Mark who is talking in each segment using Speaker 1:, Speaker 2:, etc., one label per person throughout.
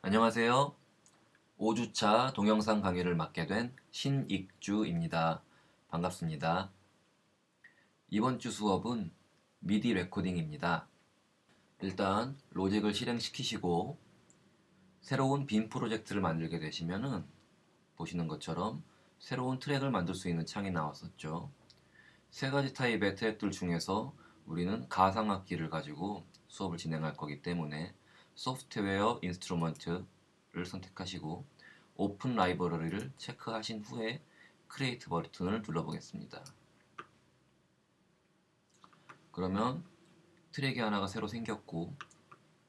Speaker 1: 안녕하세요. 5주차 동영상 강의를 맡게 된 신익주입니다. 반갑습니다. 이번 주 수업은 미디 레코딩입니다. 일단 로직을 실행시키시고 새로운 빔 프로젝트를 만들게 되시면은 보시는 것처럼 새로운 트랙을 만들 수 있는 창이 나왔었죠. 세 가지 타입의 트랙들 중에서 우리는 가상악기를 가지고 수업을 진행할 거기 때문에 소프트웨어 인스트루먼트를 선택하시고 오픈 라이브러리를 체크하신 후에 크리에이트 버튼을 눌러보겠습니다. 그러면 트랙이 하나가 새로 생겼고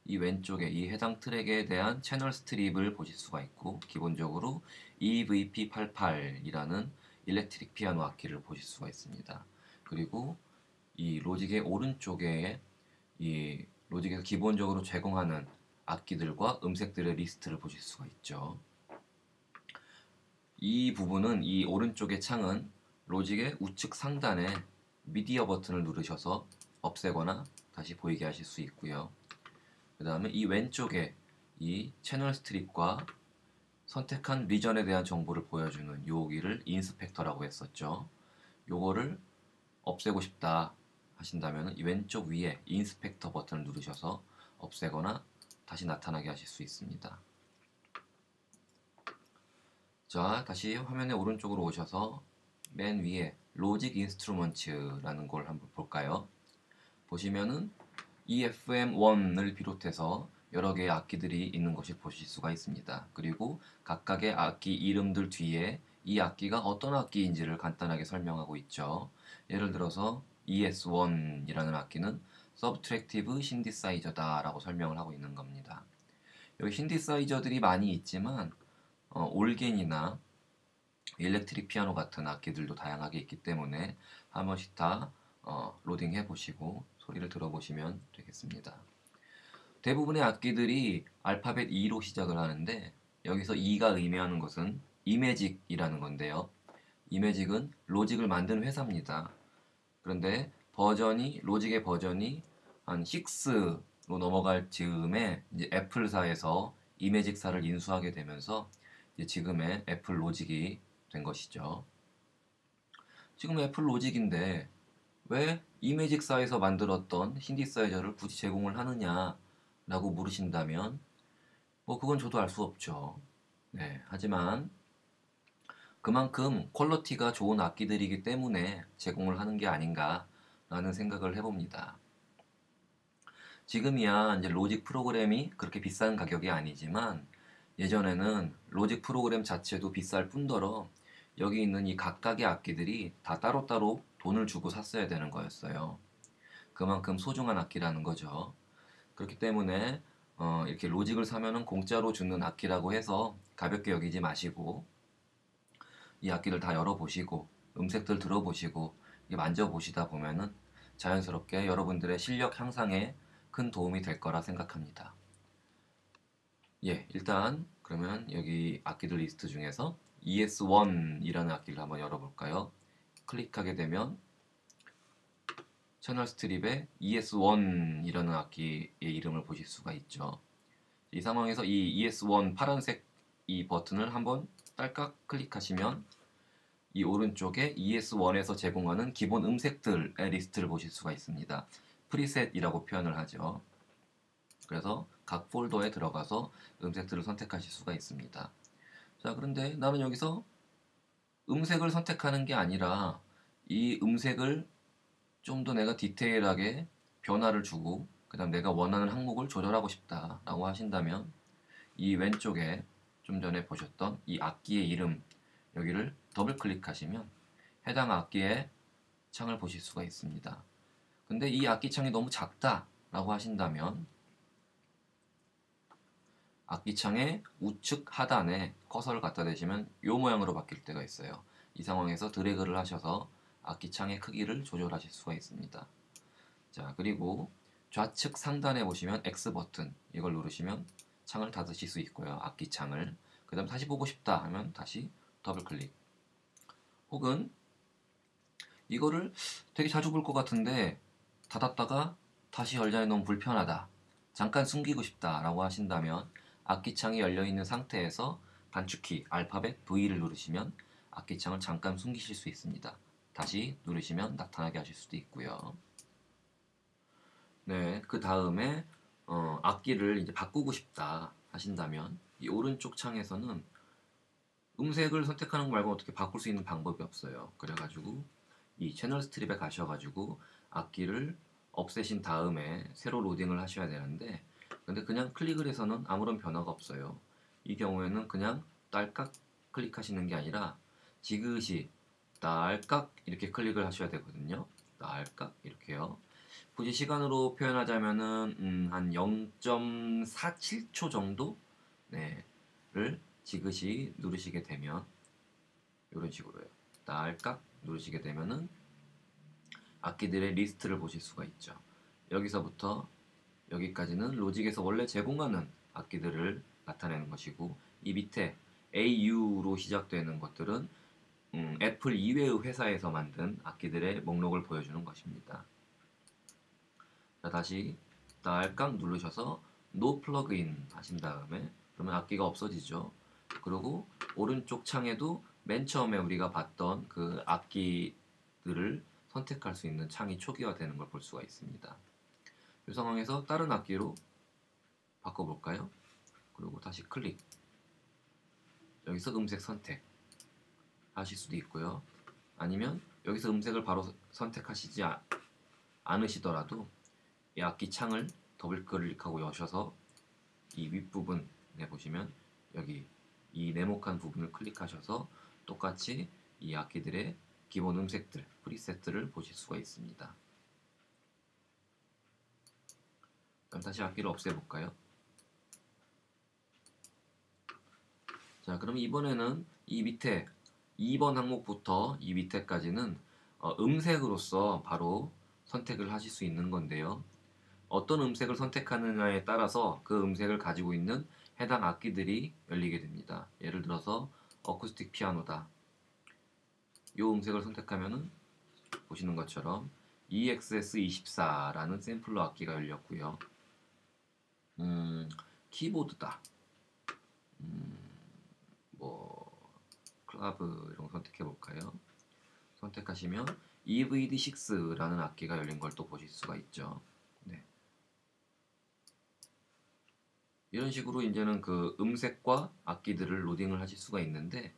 Speaker 1: 이 왼쪽에 이 해당 트랙에 대한 채널 스트립을 보실 수가 있고 기본적으로 EVP88이라는 일렉트릭 피아노 악기를 보실 수가 있습니다. 그리고 이 로직의 오른쪽에 이 로직에서 기본적으로 제공하는 악기들과 음색들의 리스트를 보실 수가 있죠. 이 부분은 이 오른쪽의 창은 로직의 우측 상단에 미디어 버튼을 누르셔서 없애거나 다시 보이게 하실 수 있고요. 그 다음에 이 왼쪽에 이 채널 스트립과 선택한 리전에 대한 정보를 보여주는 여기를 인스펙터라고 했었죠. 요거를 없애고 싶다 하신다면 이 왼쪽 위에 인스펙터 버튼을 누르셔서 없애거나 다시 나타나게 하실 수 있습니다. 자, 다시 화면의 오른쪽으로 오셔서 맨 위에 로직 인스트루먼츠라는 걸 한번 볼까요? 보시면은 EFM1을 비롯해서 여러 개의 악기들이 있는 것을 보실 수가 있습니다. 그리고 각각의 악기 이름들 뒤에 이 악기가 어떤 악기인지를 간단하게 설명하고 있죠. 예를 들어서 ES1이라는 악기는 서브트랙티브 신디사이저다 라고 설명을 하고 있는 겁니다. 여기 신디사이저들이 많이 있지만 올겐이나 일렉트릭 피아노 같은 악기들도 다양하게 있기 때문에 한 번씩 다 로딩해 보시고 소리를 들어보시면 되겠습니다. 대부분의 악기들이 알파벳 E로 시작을 하는데 여기서 E가 의미하는 것은 이매직이라는 건데요. 이매직은 로직을 만든 회사입니다. 그런데 로직의 버전이 한 6로 넘어갈 즈음에 이제 애플사에서 이매직사를 인수하게 되면서 이제 지금의 애플 로직이 된 것이죠. 지금 애플 로직인데 왜 이매직사에서 만들었던 신디사이저를 굳이 제공을 하느냐라고 물으신다면 뭐 그건 저도 알 수 없죠. 네, 하지만 그만큼 퀄리티가 좋은 악기들이기 때문에 제공을 하는 게 아닌가라는 생각을 해봅니다. 지금이야 이제 로직 프로그램이 그렇게 비싼 가격이 아니지만 예전에는 로직 프로그램 자체도 비쌀 뿐더러 여기 있는 이 각각의 악기들이 다 따로따로 돈을 주고 샀어야 되는 거였어요. 그만큼 소중한 악기라는 거죠. 그렇기 때문에 이렇게 로직을 사면은 공짜로 주는 악기라고 해서 가볍게 여기지 마시고 이 악기를 다 열어보시고 음색들 들어보시고 만져보시다 보면은 자연스럽게 여러분들의 실력 향상에 큰 도움이 될 거라 생각합니다. 예, 일단 그러면 여기 악기들 리스트 중에서 ES1이라는 악기를 한번 열어볼까요? 클릭하게 되면 채널 스트립에 ES1이라는 악기의 이름을 보실 수가 있죠. 이 상황에서 이 ES1 파란색 이 버튼을 한번 딸깍 클릭하시면 이 오른쪽에 ES1에서 제공하는 기본 음색들의 리스트를 보실 수가 있습니다. 프리셋이라고 표현을 하죠. 그래서 각 폴더에 들어가서 음색들을 선택하실 수가 있습니다. 자, 그런데 나는 여기서 음색을 선택하는 게 아니라 이 음색을 좀 더 내가 디테일하게 변화를 주고 그 다음 내가 원하는 항목을 조절하고 싶다라고 하신다면 이 왼쪽에 좀 전에 보셨던 이 악기의 이름 여기를 더블 클릭하시면 해당 악기의 창을 보실 수가 있습니다. 근데 이 악기 창이 너무 작다라고 하신다면 악기 창의 우측 하단에 커서를 갖다 대시면 이 모양으로 바뀔 때가 있어요. 이 상황에서 드래그를 하셔서 악기 창의 크기를 조절하실 수가 있습니다. 자, 그리고 좌측 상단에 보시면 X 버튼 이걸 누르시면 창을 닫으실 수 있고요. 악기 창을. 그 다음 다시 보고 싶다 하면 다시 더블 클릭. 혹은 이거를 되게 자주 볼 것 같은데 닫았다가 다시 열자니 너무 불편하다. 잠깐 숨기고 싶다 라고 하신다면 악기창이 열려있는 상태에서 단축키 알파벳 V를 누르시면 악기창을 잠깐 숨기실 수 있습니다. 다시 누르시면 나타나게 하실 수도 있고요. 네, 그 다음에 악기를 이제 바꾸고 싶다 하신다면 이 오른쪽 창에서는 음색을 선택하는 거 말고 어떻게 바꿀 수 있는 방법이 없어요. 그래가지고 이 채널 스트립에 가셔가지고 악기를 없애신 다음에 새로 로딩을 하셔야 되는데, 근데 그냥 클릭을 해서는 아무런 변화가 없어요. 이 경우에는 그냥 딸깍 클릭하시는 게 아니라 지그시 딸깍 이렇게 클릭을 하셔야 되거든요. 딸깍 이렇게요. 굳이 시간으로 표현하자면은 한 0.47초 정도 를 지그시 누르시게 되면 이런 식으로요. 딸깍 누르시게 되면은 악기들의 리스트를 보실 수가 있죠. 여기서부터 여기까지는 로직에서 원래 제공하는 악기들을 나타내는 것이고, 이 밑에 AU로 시작되는 것들은 애플 이외의 회사에서 만든 악기들의 목록을 보여주는 것입니다. 자, 다시 딸깍 누르셔서 No Plugin 하신 다음에 그러면 악기가 없어지죠. 그리고 오른쪽 창에도 맨 처음에 우리가 봤던 그 악기들을 선택할 수 있는 창이 초기화되는 걸 볼 수가 있습니다. 이 상황에서 다른 악기로 바꿔볼까요? 그리고 다시 클릭. 여기서 음색 선택 하실 수도 있고요. 아니면 여기서 음색을 바로 선택하시지 않으시더라도 이 악기 창을 더블 클릭하고 여셔서 이 윗부분에 보시면 여기 이 네모칸 부분을 클릭하셔서 똑같이 이 악기들의 기본 음색들, 프리셋들을 보실 수가 있습니다. 그럼 다시 악기를 없애볼까요? 자, 그럼 이번에는 이 밑에 2번 항목부터 이 밑에까지는 음색으로서 바로 선택을 하실 수 있는 건데요. 어떤 음색을 선택하느냐에 따라서 그 음색을 가지고 있는 해당 악기들이 열리게 됩니다. 예를 들어서 어쿠스틱 피아노다. 이 음색을 선택하면은 보시는 것처럼 EXS24라는 샘플러 악기가 열렸고요. 키보드다. 뭐 클라브 이런 거 선택해 볼까요? 선택하시면 EVD6라는 악기가 열린 걸 또 보실 수가 있죠. 네. 이런 식으로 이제는 그 음색과 악기들을 로딩을 하실 수가 있는데,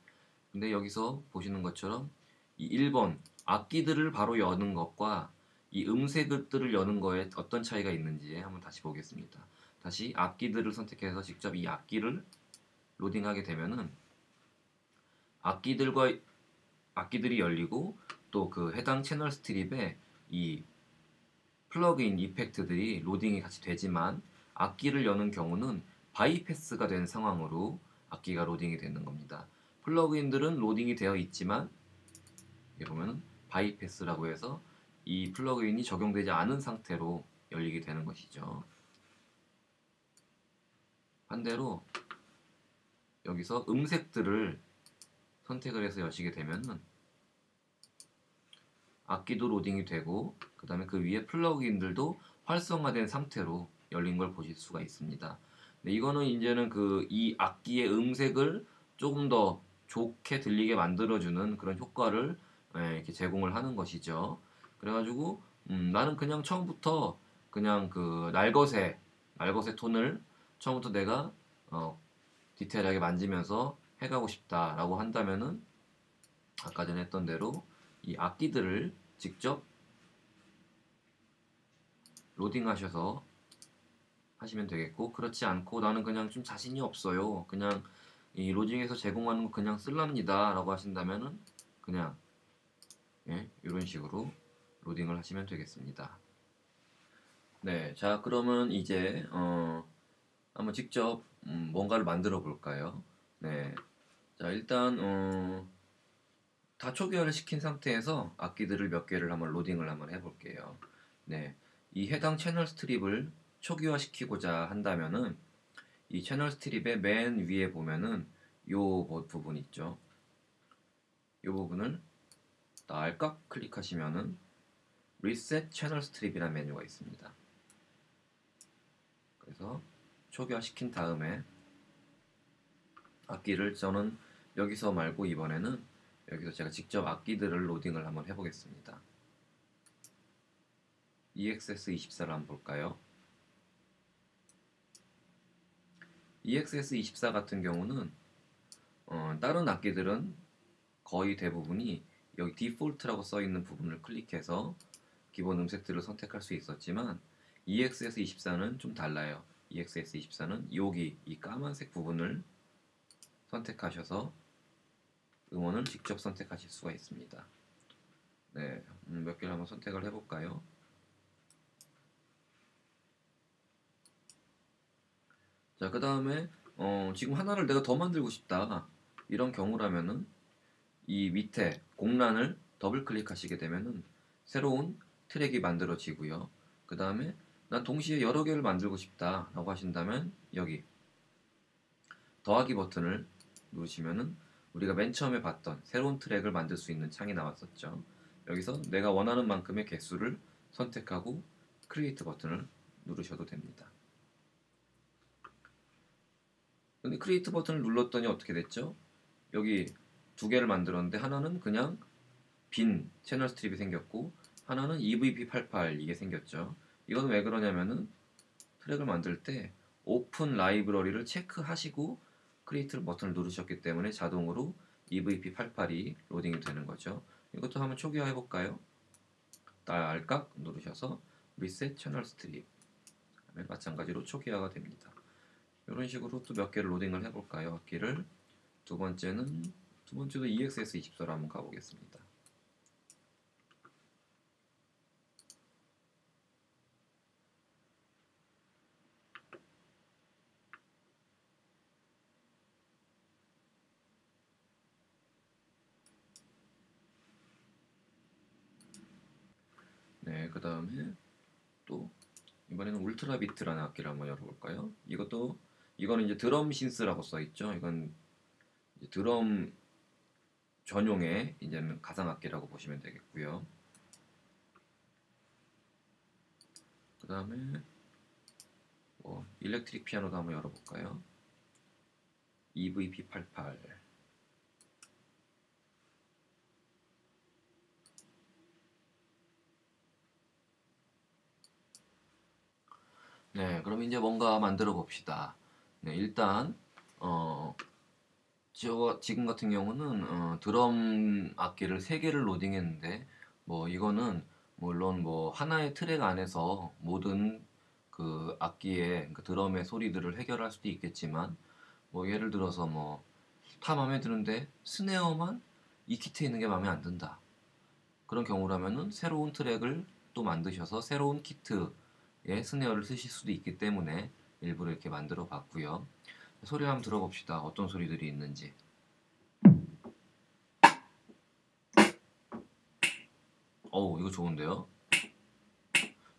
Speaker 1: 근데 여기서 보시는 것처럼 이 1번 악기들을 바로 여는 것과 이 음색들을 여는 거에 어떤 차이가 있는지 한번 다시 보겠습니다. 다시 악기들을 선택해서 직접 이 악기를 로딩하게 되면은 악기들이 열리고 또 그 해당 채널 스트립에 이 플러그인 이펙트들이 로딩이 같이 되지만, 악기를 여는 경우는 바이패스가 된 상황으로 악기가 로딩이 되는 겁니다. 플러그인들은 로딩이 되어 있지만 여기 보면 바이패스라고 해서 이 플러그인이 적용되지 않은 상태로 열리게 되는 것이죠. 반대로 여기서 음색들을 선택을 해서 여시게 되면은 악기도 로딩이 되고 그 다음에 그 위에 플러그인들도 활성화된 상태로 열린 걸 보실 수가 있습니다. 네, 이거는 이제는 그 이 악기의 음색을 조금 더 좋게 들리게 만들어주는 그런 효과를 이렇게 제공을 하는 것이죠. 그래가지고 나는 그냥 처음부터 그냥 그 날것의 톤을 처음부터 내가 디테일하게 만지면서 해가고 싶다라고 한다면은 아까 전에 했던 대로 이 악기들을 직접 로딩하셔서 하시면 되겠고, 그렇지 않고 나는 그냥 좀 자신이 없어요, 그냥 이 로딩에서 제공하는 거 그냥 쓸랍니다 라고 하신다면은 그냥 이런 식으로 로딩을 하시면 되겠습니다. 네, 자 그러면 이제 한번 직접 뭔가를 만들어 볼까요? 네, 자 일단 다 초기화를 시킨 상태에서 악기들을 몇 개를 한번 로딩을 한번 해볼게요. 네, 이 해당 채널 스트립을 초기화시키고자 한다면은 이 채널 스트립의 맨 위에 보면은 요 부분 있죠. 요 부분을 딸깍 클릭하시면은 리셋 채널 스트립이라는 메뉴가 있습니다. 그래서 초기화시킨 다음에 악기를 저는 여기서 말고 이번에는 여기서 제가 직접 악기들을 로딩을 한번 해보겠습니다. EXS24를 한번 볼까요? EXS24 같은 경우는 다른 악기들은 거의 대부분이 여기 디폴트라고 써있는 부분을 클릭해서 기본 음색들을 선택할 수 있었지만 EXS24는 좀 달라요. EXS24는 여기 이 까만색 부분을 선택하셔서 음원을 직접 선택하실 수가 있습니다. 네, 몇 개를 한번 선택을 해볼까요? 자, 그 다음에 지금 하나를 내가 더 만들고 싶다 이런 경우라면은 이 밑에 공란을 더블 클릭하시게 되면은 새로운 트랙이 만들어지고요. 그 다음에 난 동시에 여러 개를 만들고 싶다 라고 하신다면 여기 더하기 버튼을 누르시면은 우리가 맨 처음에 봤던 새로운 트랙을 만들 수 있는 창이 나왔었죠. 여기서 내가 원하는 만큼의 개수를 선택하고 크리에이트 버튼을 누르셔도 됩니다. 근데 크리에이트 버튼을 눌렀더니 어떻게 됐죠? 여기 두 개를 만들었는데 하나는 그냥 빈 채널 스트립이 생겼고 하나는 EVP88 이게 생겼죠. 이건 왜 그러냐면은 트랙을 만들 때 오픈 라이브러리를 체크하시고 크리에이트 버튼을 누르셨기 때문에 자동으로 EVP88이 로딩이 되는 거죠. 이것도 한번 초기화 해볼까요? 딸깍 누르셔서 리셋 채널 스트립 마찬가지로 초기화가 됩니다. 이런 식으로 또 몇 개를 로딩을 해볼까요? 악기를 두 번째도 EXS24로 한번 가보겠습니다. 네, 그 다음에 또 이번에는 울트라 비트라는 악기를 한번 열어볼까요? 이거는 이제 드럼 신스라고 써 있죠. 이건 이제 드럼 전용의 이제는 가상 악기라고 보시면 되겠고요. 그 다음에 일렉트릭 피아노도 한번 열어볼까요? EVP88. 네, 그럼 이제 뭔가 만들어 봅시다. 네, 일단 지금 같은 경우는 드럼 악기를 3개를 로딩했는데 이거는 물론 하나의 트랙 안에서 모든 그 악기의 그 드럼의 소리들을 해결할 수도 있겠지만 예를 들어서 다 마음에 드는데 스네어만 이 키트에 있는 게 마음에 안 든다. 그런 경우라면은 새로운 트랙을 또 만드셔서 새로운 키트의 스네어를 쓰실 수도 있기 때문에 일부러 이렇게 만들어 봤고요. 소리 한번 들어봅시다. 어떤 소리들이 있는지. 이거 좋은데요?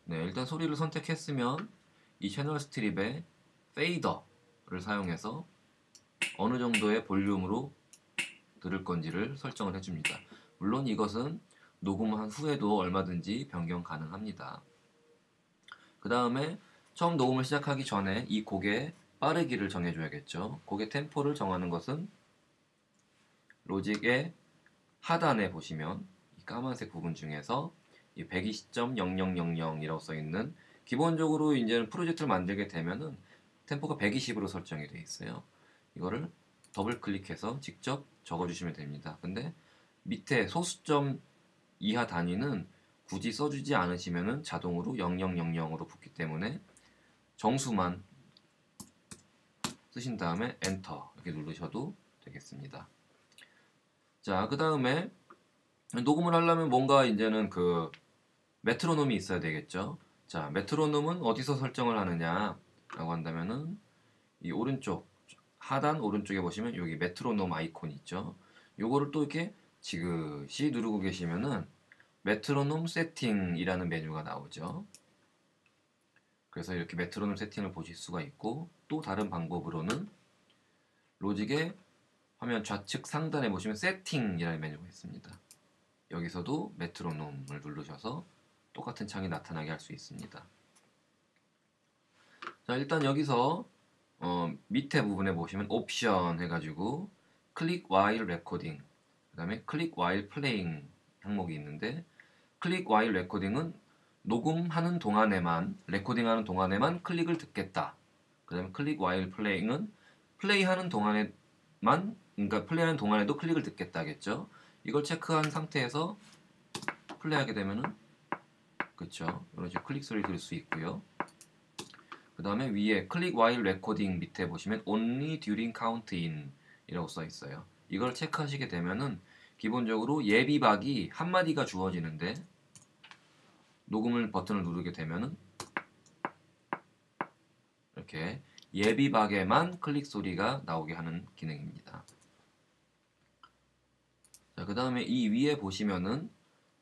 Speaker 1: 네, 일단 소리를 선택했으면 이 채널 스트립에 페이더를 사용해서 어느 정도의 볼륨으로 들을 건지를 설정을 해줍니다. 물론 이것은 녹음한 후에도 얼마든지 변경 가능합니다. 그 다음에 처음 녹음을 시작하기 전에 이 곡의 빠르기를 정해줘야겠죠. 곡의 템포를 정하는 것은 로직의 하단에 보시면 이 까만색 부분 중에서 이 120.0000이라고 써있는 기본적으로 이제는 프로젝트를 만들게 되면은 템포가 120으로 설정이 되어 있어요. 이거를 더블 클릭해서 직접 적어주시면 됩니다. 근데 밑에 소수점 이하 단위는 굳이 써주지 않으시면은 자동으로 0000으로 붙기 때문에 정수만 쓰신 다음에 엔터 이렇게 누르셔도 되겠습니다. 자, 그 다음에 녹음을 하려면 뭔가 이제는 그 메트로놈이 있어야 되겠죠. 자, 메트로놈은 어디서 설정을 하느냐 라고 한다면은 이 오른쪽 하단 오른쪽에 보시면 여기 메트로놈 아이콘 있죠. 요거를 또 이렇게 지그시 누르고 계시면은 메트로놈 세팅이라는 메뉴가 나오죠. 그래서 이렇게 메트로놈 세팅을 보실 수가 있고 또 다른 방법으로는 로직의 화면 좌측 상단에 보시면 세팅이라는 메뉴가 있습니다. 여기서도 메트로놈을 누르셔서 똑같은 창이 나타나게 할 수 있습니다. 자, 일단 여기서 밑에 부분에 보시면 옵션 해가지고 클릭 while recording, 그 다음에 클릭 while playing 항목이 있는데, 클릭 while recording은 녹음하는 동안에만, 레코딩하는 동안에만 클릭을 듣겠다. 그 다음에 클릭 while playing은 플레이하는 동안에만, 그러니까 플레이하는 동안에도 클릭을 듣겠다겠죠. 이걸 체크한 상태에서 플레이하게 되면은, 그쵸, 이런 식으로 클릭 소리 들을 수 있고요. 그 다음에 위에 클릭 while recording 밑에 보시면 only during count in 이라고 써 있어요. 이걸 체크하시게 되면은 기본적으로 예비박이 한 마디가 주어지는데, 녹음을 버튼을 누르게 되면은 이렇게 예비박에만 클릭 소리가 나오게 하는 기능입니다. 자, 그 다음에 이 위에 보시면은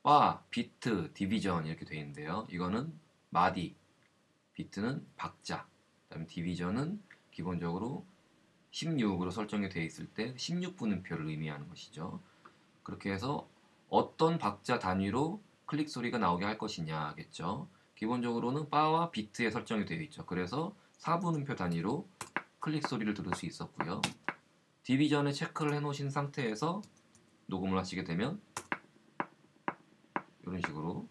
Speaker 1: 바, 비트, 디비전 이렇게 되어 있는데요. 이거는 마디, 비트는 박자, 그다음에 디비전은 기본적으로 16으로 설정이 되어 있을 때 16분음표를 의미하는 것이죠. 그렇게 해서 어떤 박자 단위로 클릭 소리가 나오게 할 것이냐겠죠. 기본적으로는 바와 비트에 설정이 되어 있죠. 그래서 4분음표 단위로 클릭 소리를 들을 수 있었고요. 디비전에 체크를 해 놓으신 상태에서 녹음을 하시게 되면 이런 식으로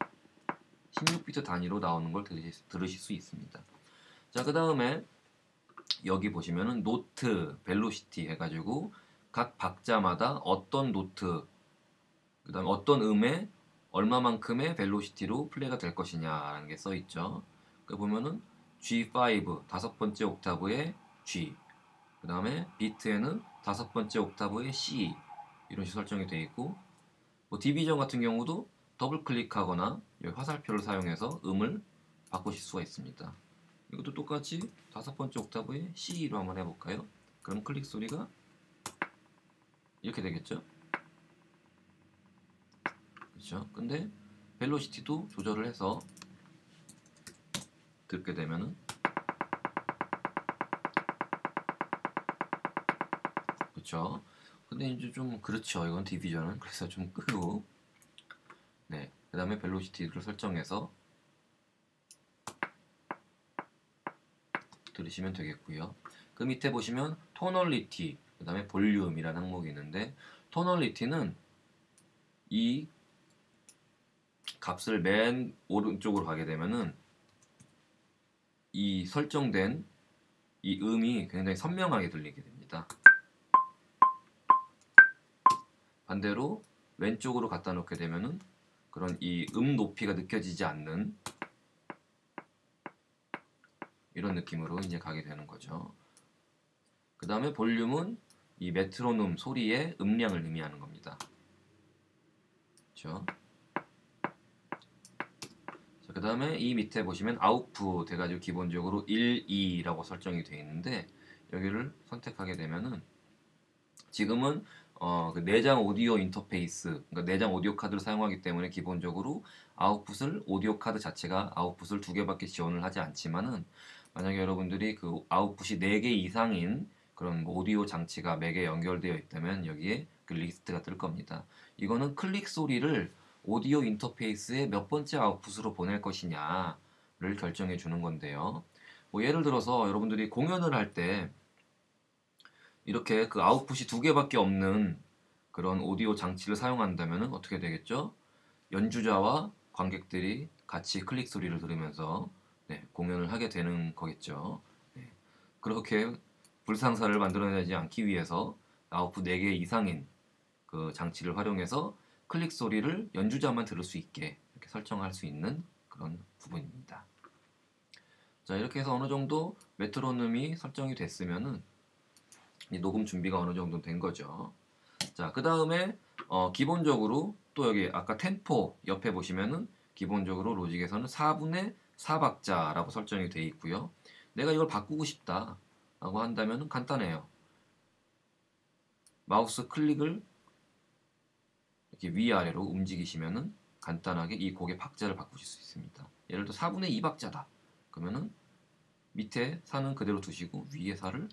Speaker 1: 16비트 단위로 나오는 걸 들으실 수 있습니다. 자, 그 다음에 여기 보시면은 노트, 벨로시티 해가지고 각 박자마다 어떤 노트, 그 다음에 어떤 음에 얼마만큼의 벨로시티로 플레이가 될 것이냐라는 게 써 있죠. 그 보면은 G5 다섯 번째 옥타브의 G, 그 다음에 비트에는 다섯 번째 옥타브의 C 이런 식으로 설정이 되어 있고, 뭐 디비전 같은 경우도 더블 클릭하거나 화살표를 사용해서 음을 바꾸실 수가 있습니다. 이것도 똑같이 다섯 번째 옥타브의 C로 한번 해볼까요? 그럼 클릭 소리가 이렇게 되겠죠? 그렇죠? 근데 벨로시티도 조절을 해서 듣게 되면은, 그렇죠? 근데 이제 좀 그렇죠. 이건 디비전은 그래서 좀 끄고, 네, 그 다음에 벨로시티를 설정해서 들으시면 되겠고요. 그 밑에 보시면 토널리티, 그 다음에 볼륨이라는 항목이 있는데, 토널리티는 이 값을 맨 오른쪽으로 가게 되면은 이 설정된 이 음이 굉장히 선명하게 들리게 됩니다. 반대로 왼쪽으로 갖다 놓게 되면은 그런 이 높이가 느껴지지 않는 이런 느낌으로 이제 가게 되는 거죠. 그 다음에 볼륨은 이 메트로놈 소리의 음량을 의미하는 겁니다. 그렇죠? 그 다음에 이 밑에 보시면 아웃풋 해가지고 기본적으로 1, 2라고 설정이 되어 있는데, 여기를 선택하게 되면은 지금은 그 내장 오디오 인터페이스, 그러니까 내장 오디오 카드를 사용하기 때문에 기본적으로 아웃풋을 오디오 카드 자체가 아웃풋을 두 개밖에 지원을 하지 않지만은, 만약에 여러분들이 그 아웃풋이 4개 이상인 그런 뭐 오디오 장치가 맥에 연결되어 있다면 여기에 그 리스트가 뜰 겁니다. 이거는 클릭 소리를 오디오 인터페이스의 몇 번째 아웃풋으로 보낼 것이냐를 결정해 주는 건데요. 뭐 예를 들어서 여러분들이 공연을 할 때 이렇게 그 아웃풋이 2개밖에 없는 그런 오디오 장치를 사용한다면 어떻게 되겠죠? 연주자와 관객들이 같이 클릭 소리를 들으면서, 네, 공연을 하게 되는 거겠죠. 네. 그렇게 불상사를 만들어내지 않기 위해서 아웃풋 4개 이상인 그 장치를 활용해서 클릭 소리를 연주자만 들을 수 있게 이렇게 설정할 수 있는 그런 부분입니다. 자, 이렇게 해서 어느 정도 메트로놈이 설정이 됐으면은 녹음 준비가 어느 정도 된 거죠. 자, 그 다음에 기본적으로 또 여기 아까 템포 옆에 보시면은 기본적으로 로직에서는 4분의 4박자라고 설정이 되어 있고요. 내가 이걸 바꾸고 싶다 라고 한다면 간단해요. 마우스 클릭을 이렇게 위아래로 움직이시면은 간단하게 이 곡의 박자를 바꾸실 수 있습니다. 예를 들어 4분의 2박자다. 그러면은 밑에 4는 그대로 두시고 위에 4를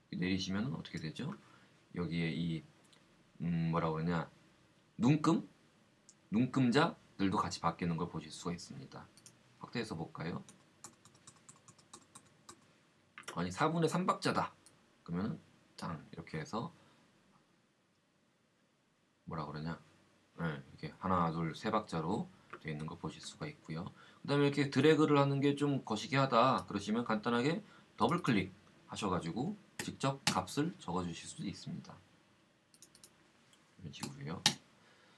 Speaker 1: 내리시면 어떻게 되죠? 여기에 이 뭐라 그러냐, 눈금자들도 같이 바뀌는 걸 보실 수가 있습니다. 확대해서 볼까요? 아니 4분의 3박자다. 그러면 짱 이렇게 해서 뭐라 그러냐? 네, 이렇게 하나, 둘, 세 박자로 되어 있는 걸 보실 수가 있고요. 그다음에 이렇게 드래그를 하는 게 좀 거시기하다 그러시면 간단하게 더블 클릭 하셔가지고 직접 값을 적어주실 수도 있습니다. 이런 식으로요.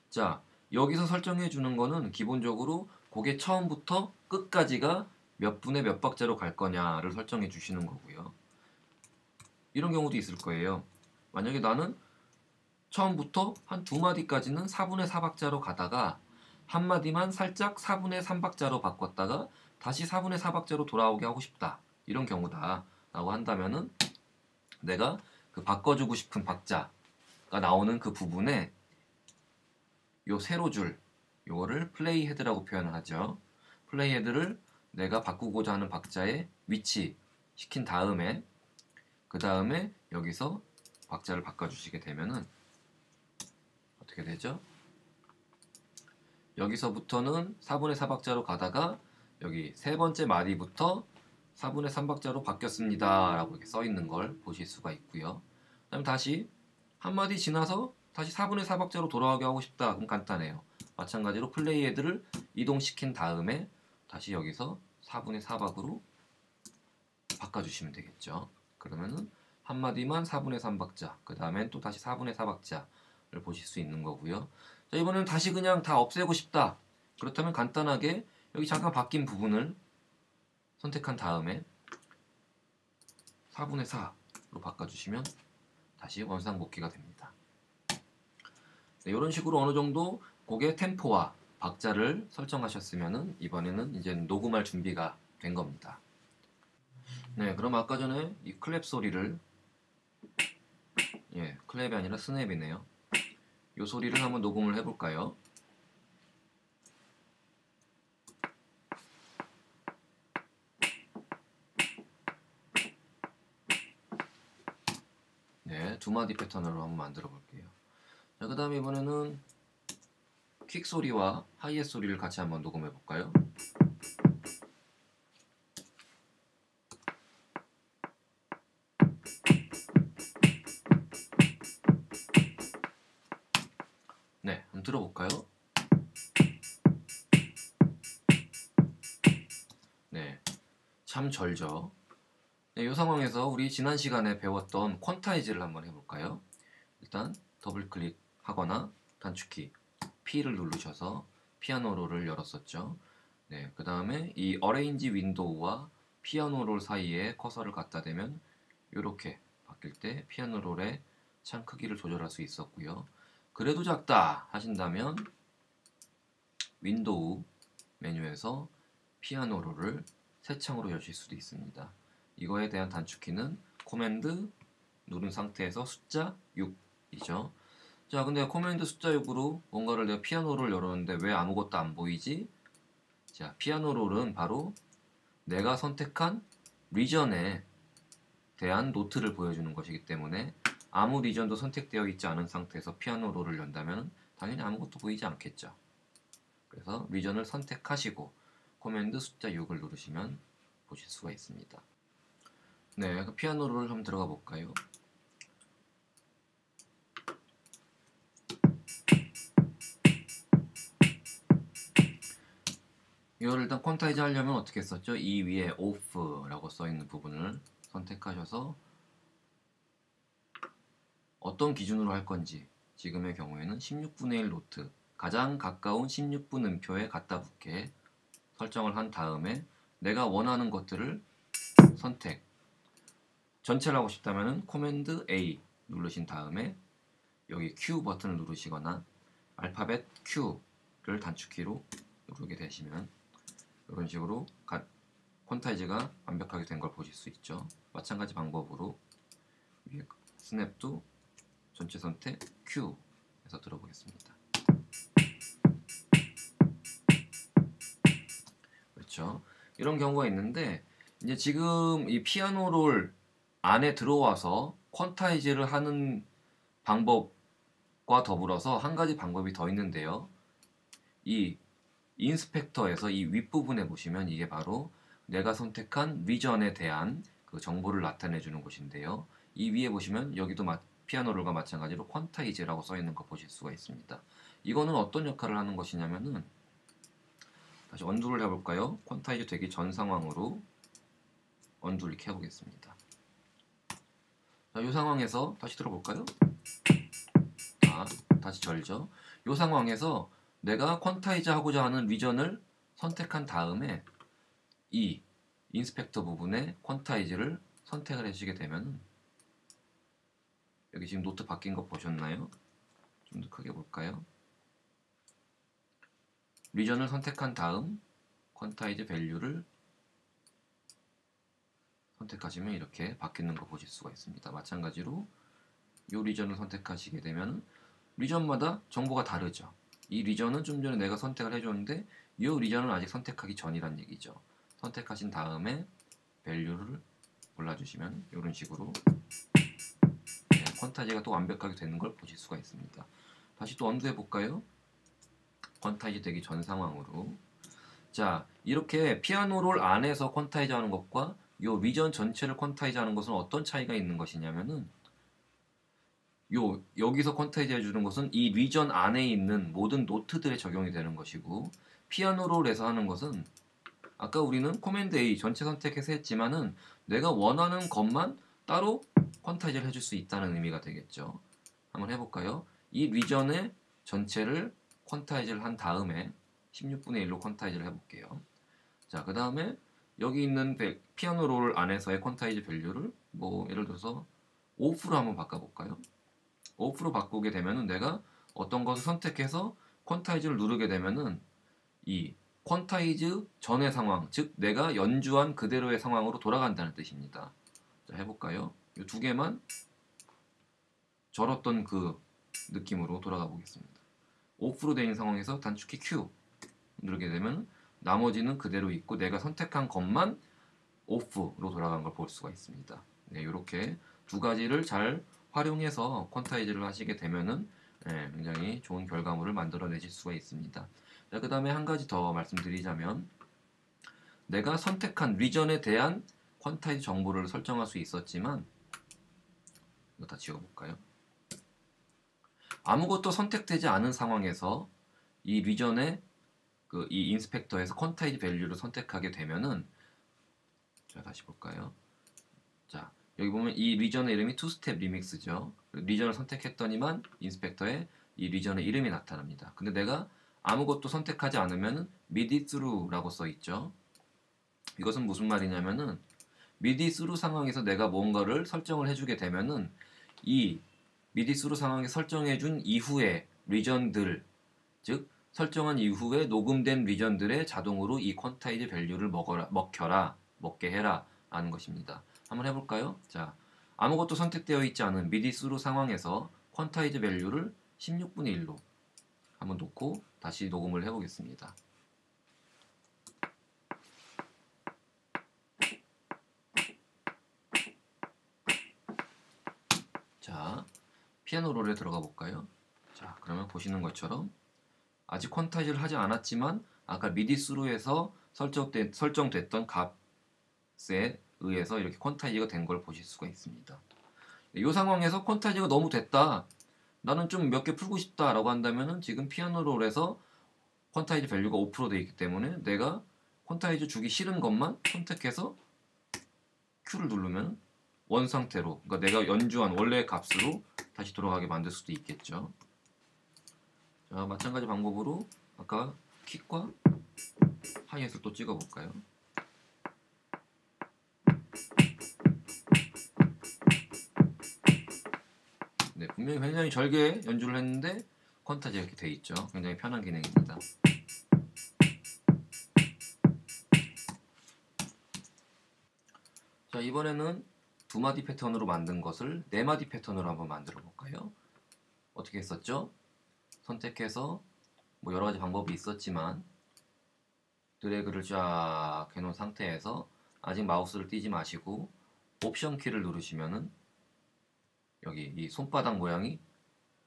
Speaker 1: 자, 여기서 설정해 주는 거는 기본적으로 곡의 처음부터 끝까지가 몇 분의 몇 박자로 갈 거냐를 설정해 주시는 거고요. 이런 경우도 있을 거예요. 만약에 나는 처음부터 한 두 마디까지는 4분의 4박자로 가다가 한 마디만 살짝 4분의 3박자로 바꿨다가 다시 4분의 4박자로 돌아오게 하고 싶다. 이런 경우다. 라고 한다면은 내가 그 바꿔주고 싶은 박자가 나오는 그 부분에 요 세로줄 요거를 플레이 헤드라고 표현을 하죠. 플레이 헤드를 내가 바꾸고자 하는 박자에 위치 시킨 다음에 그 다음에 여기서 박자를 바꿔주시게 되면은 어떻게 되죠? 여기서부터는 4분의 4박자로 가다가 여기 세 번째 마디부터 4분의 3박자로 바뀌었습니다 라고 이렇게 써 있는 걸 보실 수가 있고요. 그 다음 다시 한 마디 지나서 다시 4분의 4박자로 돌아가게 하고 싶다. 그럼 간단해요. 마찬가지로 플레이 헤드를 이동시킨 다음에 다시 여기서 4분의 4박으로 바꿔주시면 되겠죠. 그러면은 한 마디만 4분의 3박자, 그 다음엔 또 다시 4분의 4박자를 보실 수 있는 거고요. 자, 이번에는 다시 그냥 다 없애고 싶다. 그렇다면 간단하게 여기 잠깐 바뀐 부분을 선택한 다음에 4분의 4로 바꿔주시면 다시 원상복귀가 됩니다. 네, 이런 식으로 어느 정도 곡의 템포와 박자를 설정하셨으면 이번에는 이제 녹음할 준비가 된 겁니다. 네, 그럼 아까 전에 이 클랩 소리를 클랩이 아니라 스냅이네요. 이 소리를 한번 녹음을 해볼까요? 네, 두 마디 패턴으로 한번 만들어 볼게요. 자, 그 다음에 이번에는 퀵 소리와 하이햇 소리를 같이 한번 녹음해 볼까요? 네, 한번 들어볼까요? 네, 참 절죠. 네, 이 상황에서 우리 지난 시간에 배웠던 퀀타이즈를 한번 해볼까요? 일단 더블 클릭하거나 단축키 P를 누르셔서 피아노 롤을 열었었죠. 네, 그 다음에 이 어레인지 윈도우와 피아노 롤 사이에 커서를 갖다 대면 이렇게 바뀔 때 피아노 롤의 창 크기를 조절할 수 있었고요. 그래도 작다 하신다면 윈도우 메뉴에서 피아노 롤을 새 창으로 여실 수도 있습니다. 이거에 대한 단축키는 코맨드 누른 상태에서 숫자 6이죠. 자, 근데 코맨드 숫자 6으로 뭔가를 내가 피아노를 열었는데 왜 아무것도 안 보이지? 자, 피아노 롤은 바로 내가 선택한 리전에 대한 노트를 보여주는 것이기 때문에 아무 리전도 선택되어 있지 않은 상태에서 피아노 롤을 연다면 당연히 아무것도 보이지 않겠죠. 그래서 리전을 선택하시고 코맨드 숫자 6을 누르시면 보실 수가 있습니다. 네, 그 피아노 롤을 한번 들어가 볼까요? 이걸 일단 퀀타이즈 하려면 어떻게 썼죠? 이 위에 OFF라고 써있는 부분을 선택하셔서 어떤 기준으로 할 건지 지금의 경우에는 16분의 1 노트 가장 가까운 16분 음표에 갖다 붙게 설정을 한 다음에 내가 원하는 것들을 선택 전체를 하고 싶다면 코맨드 A 누르신 다음에 여기 Q 버튼을 누르시거나 알파벳 Q를 단축키로 누르게 되시면 이런 식으로 퀀타이즈가 완벽하게 된 걸 보실 수 있죠. 마찬가지 방법으로 위에 스냅도 전체 선택 Q 해서 들어보겠습니다. 그렇죠. 이런 경우가 있는데 이제 지금 이 피아노 롤 안에 들어와서 퀀타이즈를 하는 방법과 더불어서 한 가지 방법이 더 있는데요. 이 인스펙터에서 이 윗부분에 보시면 이게 바로 내가 선택한 리전에 대한 그 정보를 나타내 주는 곳인데요. 이 위에 보시면 여기도 피아노 롤과 마찬가지로 퀀타이즈라고 써 있는 거 보실 수가 있습니다. 이거는 어떤 역할을 하는 것이냐면은 다시 언두를 해볼까요? 퀀타이즈 되기 전 상황으로 언두를 이렇게 해보겠습니다. 자, 이 상황에서 다시 들어볼까요? 자, 다시 절죠. 이 상황에서 내가 퀀타이즈 하고자 하는 리전을 선택한 다음에 이 인스펙터 부분에 퀀타이즈를 선택을 해주시게 되면 여기 지금 노트 바뀐 거 보셨나요? 좀 더 크게 볼까요? 리전을 선택한 다음 퀀타이즈 밸류를 선택하시면 이렇게 바뀌는 거 보실 수가 있습니다. 마찬가지로 이 리전을 선택하시게 되면 리전마다 정보가 다르죠. 이 리전은 좀 전에 내가 선택을 해줬는데 이 리전은 아직 선택하기 전이란 얘기죠. 선택하신 다음에 밸류를 골라주시면 이런 식으로 퀀타이즈가 또 완벽하게 되는 걸 보실 수가 있습니다. 다시 또 언두 해볼까요? 퀀타이즈 되기 전 상황으로. 자, 이렇게 피아노 롤 안에서 퀀타이즈 하는 것과 이 리전 전체를 퀀타이즈 하는 것은 어떤 차이가 있는 것이냐면은 여기서 퀀타이즈 해주는 것은 이 리전 안에 있는 모든 노트들에 적용이 되는 것이고, 피아노 롤에서 하는 것은 아까 우리는 코맨드 A 전체 선택해서 했지만은 내가 원하는 것만 따로 퀀타이즈를 해줄 수 있다는 의미가 되겠죠. 한번 해볼까요? 이 리전의 전체를 퀀타이즈를 한 다음에 16분의 1로 퀀타이즈를 해볼게요. 자, 그 다음에 여기 있는 피아노 롤 안에서의 퀀타이즈 밸류를 뭐 예를 들어서 오프로 한번 바꿔볼까요? 오프로 바꾸게 되면은 내가 어떤 것을 선택해서 퀀타이즈를 누르게 되면은 이 퀀타이즈 전의 상황, 즉 내가 연주한 그대로의 상황으로 돌아간다는 뜻입니다. 자, 해볼까요? 이 두 개만 절었던 그 느낌으로 돌아가 보겠습니다. 오프로 되어 있는 상황에서 단축키 Q 누르게 되면 나머지는 그대로 있고 내가 선택한 것만 오프로 돌아간 걸 볼 수가 있습니다. 네, 이렇게 두 가지를 잘 활용해서 퀀타이즈를 하시게 되면은 굉장히 좋은 결과물을 만들어내실 수가 있습니다. 자, 그 다음에 한 가지 더 말씀드리자면 내가 선택한 리전에 대한 퀀타이즈 정보를 설정할 수 있었지만 이거 다 지워볼까요? 아무것도 선택되지 않은 상황에서 이 리전의 이 인스펙터에서 퀀타이즈 밸류를 선택하게 되면은 자, 다시 볼까요? 자, 여기 보면 이 리전의 이름이 투스텝 리믹스죠. 리전을 선택했더니만 인스펙터에 이 리전의 이름이 나타납니다. 근데 내가 아무것도 선택하지 않으면 MIDI through라고 써 있죠. 이것은 무슨 말이냐면은 MIDI through 상황에서 내가 뭔가를 설정을 해주게 되면은 이 MIDI through 상황에 설정해준 이후에 리전들, 즉 설정한 이후에 녹음된 리전들에 자동으로 이 퀀타이즈 밸류를 먹게 해라 라는 것입니다. 한번 해볼까요? 자, 아무것도 선택되어 있지 않은 MIDI through 상황에서 퀀타이즈 밸류를 16분의 1로 한번 놓고 다시 녹음을 해보겠습니다. 자, 피아노 롤에 들어가 볼까요? 자, 그러면 보시는 것처럼 아직 퀀타이즈를 하지 않았지만 아까 MIDI through에서 설정됐던 값에 의해서 이렇게 퀀타이즈가 된 걸 보실 수가 있습니다. 이 상황에서 퀀타이즈가 너무 됐다. 나는 좀 몇 개 풀고 싶다 라고 한다면은 지금 피아노 롤에서 퀀타이즈 밸류가 5% 되어 있기 때문에 내가 퀀타이즈 주기 싫은 것만 선택해서 Q를 누르면 원 상태로, 그러니까 내가 연주한 원래의 값으로 다시 돌아가게 만들 수도 있겠죠. 자, 마찬가지 방법으로 아까 킥과 하이햇을 또 찍어볼까요? 네, 분명히 굉장히 절개 연주를 했는데 퀀타이즈 이렇게 돼 있죠. 굉장히 편한 기능입니다. 자, 이번에는 두 마디 패턴으로 만든 것을 네 마디 패턴으로 한번 만들어 볼까요? 어떻게 했었죠? 선택해서 뭐 여러 가지 방법이 있었지만 드래그를 쫙 해놓은 상태에서 아직 마우스를 띄지 마시고 옵션 키를 누르시면은 여기 이 손바닥 모양이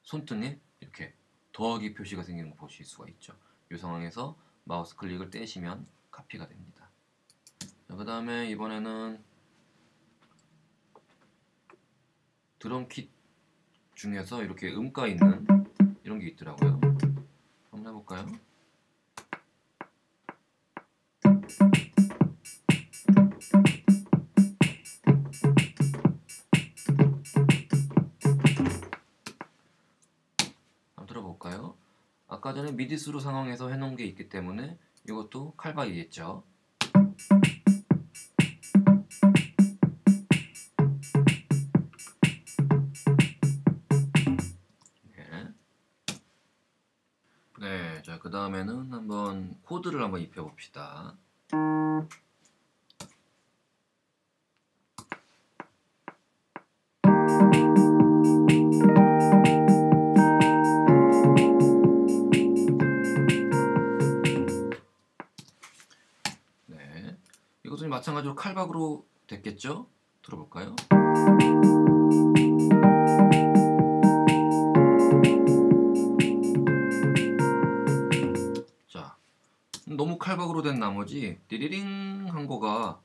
Speaker 1: 손등에 이렇게 더하기 표시가 생기는 거 보실 수가 있죠. 이 상황에서 마우스 클릭을 떼시면 카피가 됩니다. 그 다음에 이번에는 드럼 킷 중에서 이렇게 음가 있는 이런 게 있더라고요. 한번 해볼까요? 한번 들어볼까요? 아까 전에 미디스루 상황에서 해놓은 게 있기 때문에 이것도 칼바이겠죠. 네. 네, 자, 그 다음에는 한번 코드를 한번 입혀봅시다. 네, 이것도 마찬가지로 칼박으로 됐겠죠? 들어볼까요? 자, 너무 칼박으로 된 나머지 띠리링 한 거가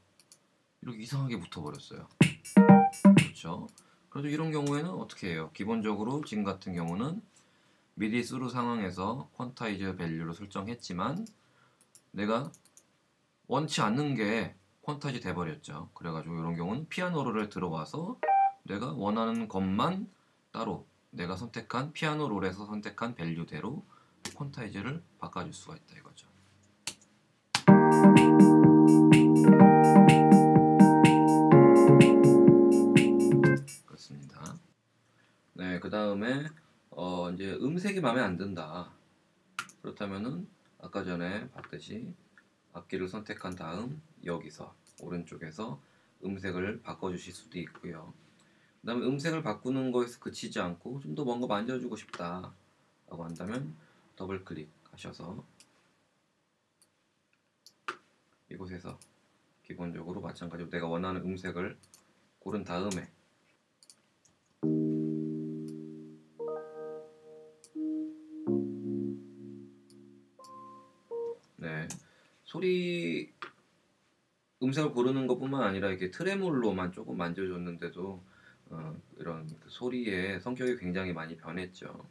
Speaker 1: 이렇게 이상하게 붙어버렸어요. 그렇죠? 그래도 이런 경우에는 어떻게 해요? 기본적으로 지금 같은 경우는 미디 스루 상황에서 퀀타이저 밸류로 설정했지만 내가 원치 않는 게 퀀타이즈 돼버렸죠. 그래가지고 이런 경우는 피아노 롤에 들어와서 내가 원하는 것만 따로 내가 선택한 피아노 롤에서 선택한 밸류대로 퀀타이즈를 바꿔줄 수가 있다 이거죠. 그렇습니다. 네, 그 다음에 이제 음색이 마음에 안 든다. 그렇다면은 아까 전에 봤듯이 악기를 선택한 다음 여기서 오른쪽에서 음색을 바꿔주실 수도 있고요. 그 다음에 음색을 바꾸는 거에서 그치지 않고 좀 더 뭔가 만져주고 싶다 라고 한다면 더블 클릭 하셔서 이곳에서 기본적으로 마찬가지로 내가 원하는 음색을 고른 다음에 네, 소리 음색을 고르는 것뿐만 아니라 이렇게 트레몰로만 조금 만져줬는데도 이런 그 소리의 성격이 굉장히 많이 변했죠.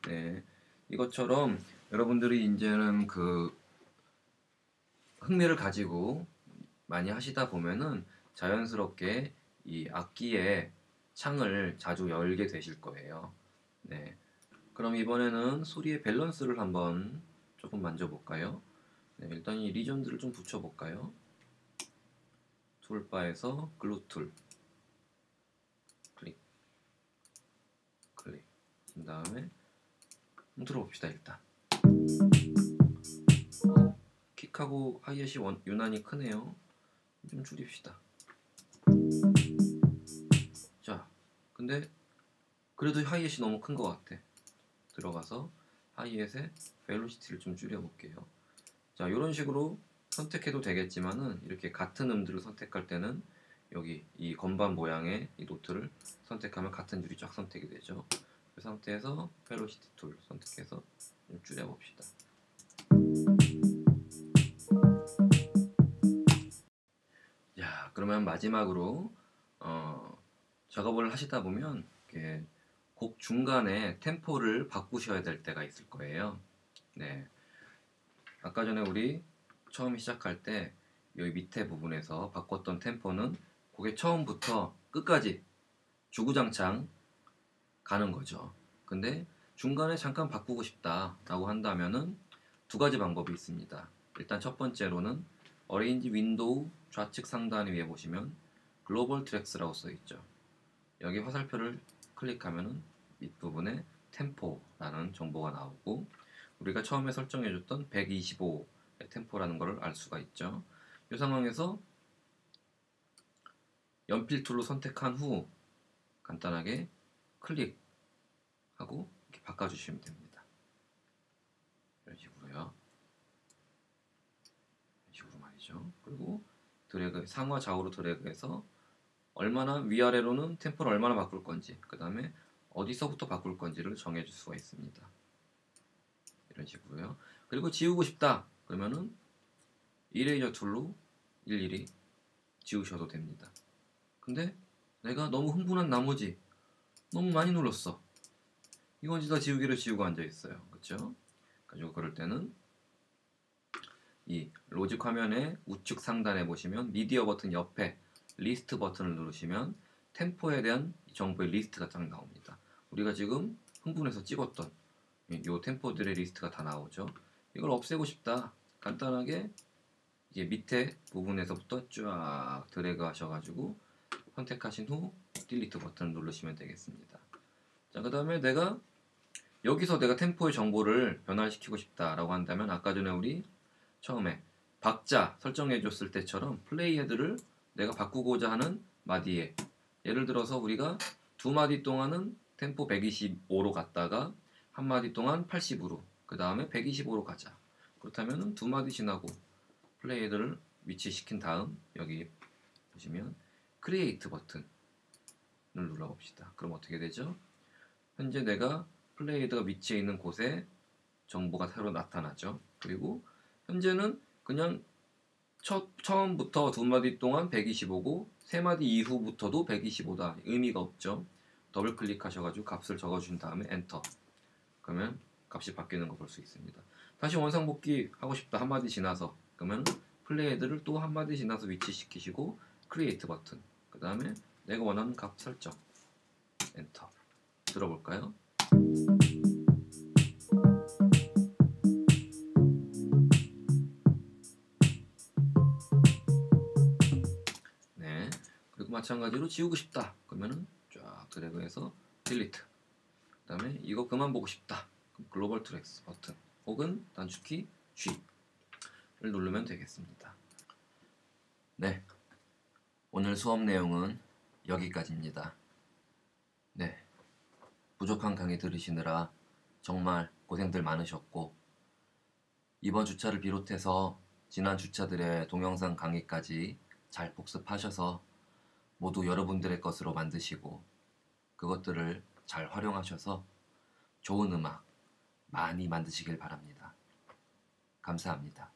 Speaker 1: 네, 이것처럼 여러분들이 이제는 그 흥미를 가지고 많이 하시다 보면은 자연스럽게 이 악기의 창을 자주 열게 되실 거예요. 네, 그럼 이번에는 소리의 밸런스를 한번 조금 만져볼까요? 네, 일단 이 리전들을 좀 붙여볼까요? 툴바에서 글루 툴 클릭 클릭 그 다음에 한번 들어봅시다. 일단 킥하고 하이햇이 유난히 크네요. 좀 줄입시다. 자, 근데 그래도 하이햇이 너무 큰 것 같아. 들어가서 하이햇의 벨로시티를 좀 줄여볼게요. 자, 이런 식으로 선택해도 되겠지만은 이렇게 같은 음들을 선택할 때는 여기 이 건반 모양의 이 노트를 선택하면 같은 줄이 쫙 선택이 되죠. 그 상태에서 벨로시티 툴 선택해서 좀 줄여봅시다. 자, 그러면 마지막으로 작업을 하시다 보면 이렇게 곡 중간에 템포를 바꾸셔야 될 때가 있을 거예요. 네, 아까 전에 우리 처음 시작할 때 여기 밑에 부분에서 바꿨던 템포는 곡의 처음부터 끝까지 주구장창 가는 거죠. 근데 중간에 잠깐 바꾸고 싶다라고 한다면은 두 가지 방법이 있습니다. 일단 첫 번째로는 어레인지 윈도우 좌측 상단 위에 보시면 글로벌 트랙스라고 써 있죠. 여기 화살표를 클릭하면은 밑부분에 템포라는 정보가 나오고 우리가 처음에 설정해줬던 125의 템포라는 것을 알 수가 있죠. 이 상황에서 연필 툴로 선택한 후 간단하게 클릭하고 이렇게 바꿔주시면 됩니다. 이런 식으로요. 이런 식으로 말이죠. 그리고 드래그 상하 좌우로 드래그해서 얼마나 위아래로는 템포를 얼마나 바꿀 건지 그 다음에 어디서부터 바꿀 건지를 정해줄 수가 있습니다. 이런 식으로요. 그리고 지우고 싶다 그러면은 이레이저 툴로 일일이 지우셔도 됩니다. 근데 내가 너무 흥분한 나머지 너무 많이 눌렀어. 이건 진짜 지우개를 지우고 앉아있어요. 그쵸? 가지고 그럴 때는 이 로직 화면의 우측 상단에 보시면 미디어 버튼 옆에 리스트 버튼을 누르시면 템포에 대한 정보의 리스트가 딱 나옵니다. 우리가 지금 흥분해서 찍었던 이 템포들의 리스트가 다 나오죠. 이걸 없애고 싶다. 간단하게 이제 밑에 부분에서부터 쫙 드래그 하셔가지고 선택하신 후 딜리트 버튼을 누르시면 되겠습니다. 자, 그 다음에 여기서 내가 템포의 정보를 변화시키고 싶다라고 한다면 아까 전에 우리 처음에 박자 설정해 줬을 때처럼 플레이 헤드를 내가 바꾸고자 하는 마디에 예를 들어서 우리가 두 마디 동안은 템포 125로 갔다가 한 마디 동안 80으로 그 다음에 125로 가자. 그렇다면 두 마디 지나고 플레이 헤드를 위치시킨 다음 여기 보시면 크리에이트 버튼을 눌러봅시다. 그럼 어떻게 되죠? 현재 내가 플레이 헤드가 위치해 있는 곳에 정보가 새로 나타나죠. 그리고 현재는 그냥 처음부터 두 마디 동안 125고 세 마디 이후부터도 125다. 의미가 없죠. 더블 클릭하셔가지고 값을 적어준 다음에 엔터. 그러면 값이 바뀌는 거 볼 수 있습니다. 다시 원상복귀 하고 싶다. 한 마디 지나서. 그러면 플레이 헤드를 또 한 마디 지나서 위치시키시고 크리에이트 버튼. 그 다음에 내가 원하는 값 설정. 엔터. 들어볼까요? 네. 그리고 마찬가지로 지우고 싶다. 그러면은 쫙 드래그해서 딜리트. 그 다음에 이거 그만 보고 싶다. 그럼 글로벌 트랙스 버튼 혹은 단축키 G를 누르면 되겠습니다. 네. 오늘 수업 내용은 여기까지입니다. 네. 부족한 강의 들으시느라 정말 고생들 많으셨고 이번 주차를 비롯해서 지난 주차들의 동영상 강의까지 잘 복습하셔서 모두 여러분들의 것으로 만드시고 그것들을 잘 활용하셔서 좋은 음악 많이 만드시길 바랍니다. 감사합니다.